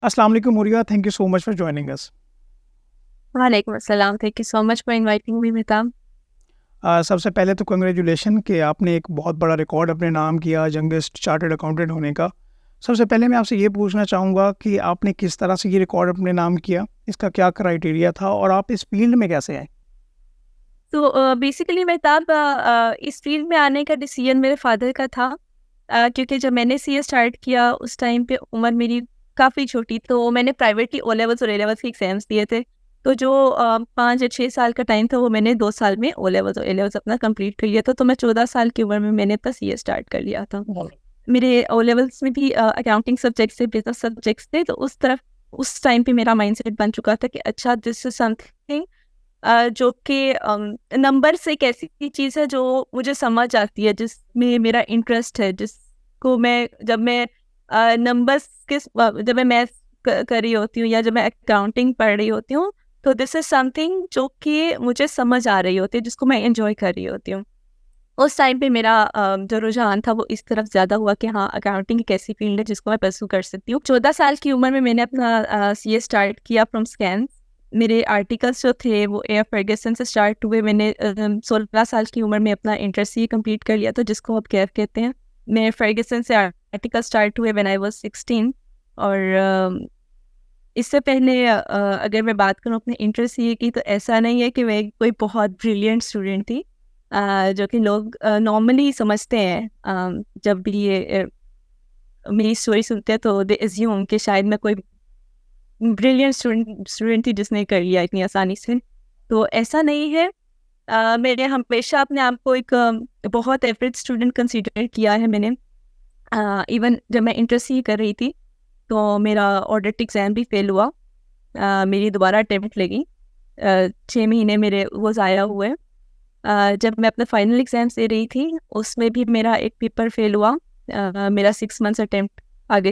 Assalamu alaikum, Muria. Thank you so much for joining us. Walaikum assalam. Thank you so much for inviting me, Mitam. सबसे पहले तो congratulation कि आपने एक बहुत बड़ा रिकॉर्ड अपने नाम किया यंगेस्ट चार्टर्ड अकाउंटेंट होने का। सबसे पहले मैं आपसे ये पूछना चाहूँगा कि आपने किस तरह से ये रिकॉर्ड अपने नाम किया, इसका क्या क्राइटेरिया था और आप इस फील्ड में कैसे आए? तो बेसिकली मेहताब, इस फील्ड में आने का डिसीजन मेरे फादर का था, क्योंकि जब मैंने सीए स्टार्ट किया उस टाइम पे उम्र मेरी काफ़ी छोटी, तो मैंने प्राइवेटली ओ लेवल्स और ए लेवल्स के एग्जाम्स दिए थे। तो जो 5 या 6 साल का टाइम था वो मैंने 2 साल में ओ लेवल्स और ए लेवल्स अपना कंप्लीट कर लिया था। तो मैं 14 साल की उम्र में मैंने अपना सीए स्टार्ट कर लिया था। मेरे ओ लेवल्स में भी अकाउंटिंग सब्जेक्ट्स थे, बिजनेस सब्जेक्ट्स थे, तो उस टाइम पे मेरा माइंडसेट बन चुका था कि अच्छा, दिस इज समथिंग जो कि नंबर से एक ऐसी चीज़ है जो मुझे समझ आती है, जिसमें मेरा इंटरेस्ट है, जिसको मैं जब मैं नंबर्स जब मैं मैथ कर रही होती हूँ या जब मैं अकाउंटिंग पढ़ रही होती हूँ, तो दिस इज समथिंग जो कि मुझे समझ आ रही होती है, जिसको मैं एंजॉय कर रही होती हूँ। उस टाइम पे मेरा जो रुझान था वो इस तरफ ज़्यादा हुआ कि हाँ, अकाउंटिंग एक ऐसी फील्ड है जिसको मैं परस्यू कर सकती हूँ। 14 साल की उम्र में मैंने अपना सीए स्टार्ट किया फ्रॉम स्कैन। मेरे आर्टिकल्स जो थे वो एयर फर्गसन से स्टार्ट हुए। मैंने 16 साल की उम्र में अपना इंटर सीए कंप्लीट कर लिया था, जिसको आप कैफ कहते हैं। मेरे फर्गसन से आर्टिकल स्टार्ट हुए व्हेन आई वाज 16। और इससे पहले अगर मैं बात करूँ अपने इंटर सीए की, तो ऐसा नहीं है कि मैं कोई बहुत ब्रिलियंट स्टूडेंट थी, जो कि लोग नॉर्मली समझते हैं। जब भी ये मेरी स्टोरी सुनते हैं तो दे एज्यूम कि शायद मैं कोई ब्रिलियंट स्टूडेंट थी जिसने कर लिया इतनी आसानी से। तो ऐसा नहीं है। मैंने हमेशा अपने आप को एक बहुत एवरेज स्टूडेंट कंसीडर किया है मैंने। इवन जब मैं इंटर सी कर रही थी तो मेरा ऑडिट एग्ज़ाम भी फेल हुआ। मेरी दोबारा अटेम्प्ट लगी। 6 महीने मेरे वो ज़ाया हुए। जब मैं अपना फाइनल एग्ज़ाम्स दे रही थी उसमें भी मेरा एक पेपर फेल हुआ। मेरा 6 मंथ्स अटेम्प्ट आगे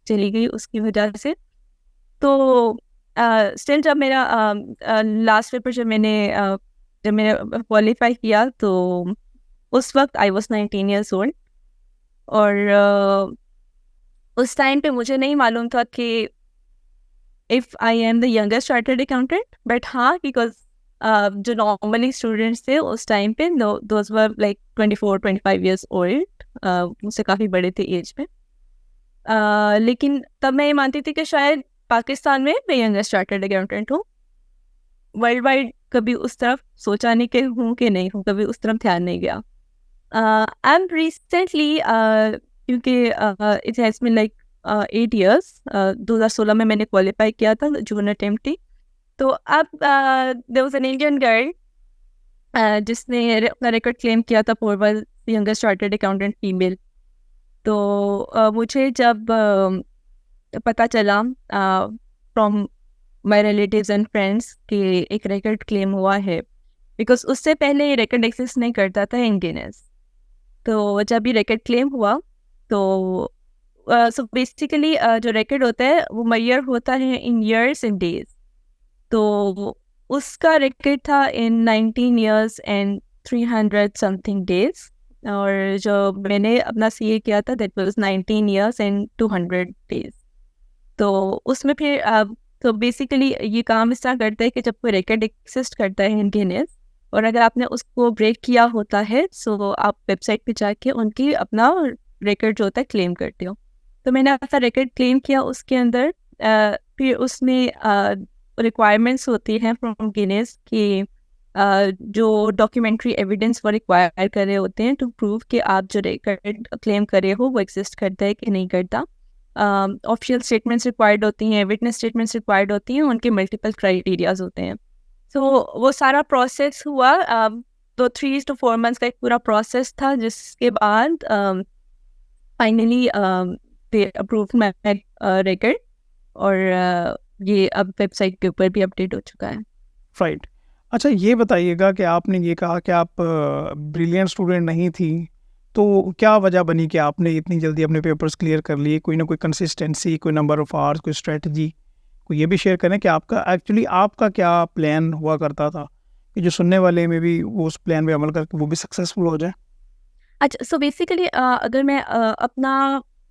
चली गई उसकी वजह से। तो स्टिल जब मेरा लास्ट पेपर जब मैंने क्वालिफाई किया, तो उस वक्त आई वाज 19 ईयर्स ओल्ड। और उस टाइम पे मुझे नहीं मालूम था कि if I am the youngest chartered accountant, but हाँ, बिकॉज जो नॉर्मली स्टूडेंट्स थे उस टाइम पे, those were like 24-25 years old, मुझसे काफ़ी बड़े थे एज में। लेकिन तब मैं ये मानती थी कि शायद पाकिस्तान में मैं यंगेस्ट चार्टर्ड अकाउंटेंट हूँ। वर्ल्ड वाइड कभी उस तरफ सोचा नहीं कि हूँ कि नहीं हूँ, कभी उस तरफ ध्यान नहीं गया। आई एम रिसेंटली, क्योंकि it has been like 8 years. 2016 में मैंने क्वालिफाई किया था, जून अटेम्प्ट थी। तो अब there was an Indian girl जिसने अपना रिकॉर्ड क्लेम किया था for the youngest chartered accountant female. तो मुझे जब पता चला from my relatives and friends कि एक रिकॉर्ड क्लेम हुआ है, बिकॉज उससे पहले ये रिकॉर्ड एक्सिस्ट नहीं करता था इन गिनेस। तो जब ये रिकॉर्ड क्लेम हुआ, तो सो बेसिकली जो रिकॉर्ड होता है वो मैयर होता है इन ईयर्स एंड डेज। तो उसका रिकॉर्ड था इन 19 ईयर्स एंड 300 समथिंग डेज। और जो मैंने अपना सीए किया था that was 19 years and 200 days. तो उसमें फिर तो बेसिकली ये काम इस तरह करता है कि जब कोई रिकॉर्ड एक्सिस्ट करता है इन गिनेस, और अगर आपने उसको ब्रेक किया होता है, सो आप वेबसाइट पे जाके उनकी अपना रिकॉर्ड जो होता है क्लेम करते हो। तो मैंने अपना रिकॉर्ड क्लेम किया उसके अंदर। फिर उसमें रिक्वायरमेंट्स होती हैं फ्रॉम गिनेस कि जो डॉक्यूमेंट्री एविडेंस वो रिक्वायर कर रहे होते हैं टू प्रूव कि आप जो रिकॉर्ड क्लेम कर रहे हो वो एग्जिस्ट करता है कि नहीं करता। ऑफिशियल स्टेटमेंट्स रिक्वायर्ड होती हैं, विटनेस स्टेटमेंट्स रिक्वायर्ड होती हैं, उनके मल्टीपल क्राइटेरियाज होते हैं। तो वो सारा प्रोसेस हुआ। तो 3 to 4 मंथ्स का एक पूरा प्रोसेस था, जिसके बाद finally they approve my record. और ये अब वेबसाइट के ऊपर भी अपडेट हो चुका है। राइट। अच्छा, ये बताइएगा कि आपने ये कहा कि आप ब्रिलियंट स्टूडेंट नहीं थी, तो क्या वजह बनी कि आपने इतनी जल्दी अपने पेपर्स क्लियर कर लिए? कोई ना कोई कंसिस्टेंसी, कोई नंबर ऑफ आवर्स, कोई स्ट्रेटजी, कोई ये भी शेयर करें कि आपका क्या प्लान हुआ करता था कि जो सुनने वाले में भी वो उस प्लान पे अमल करके वो भी सक्सेसफुल हो जाए? अच्छा, सो बेसिकली अगर मैं अपना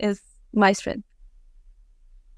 is my strength.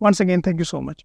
once again thank you so much.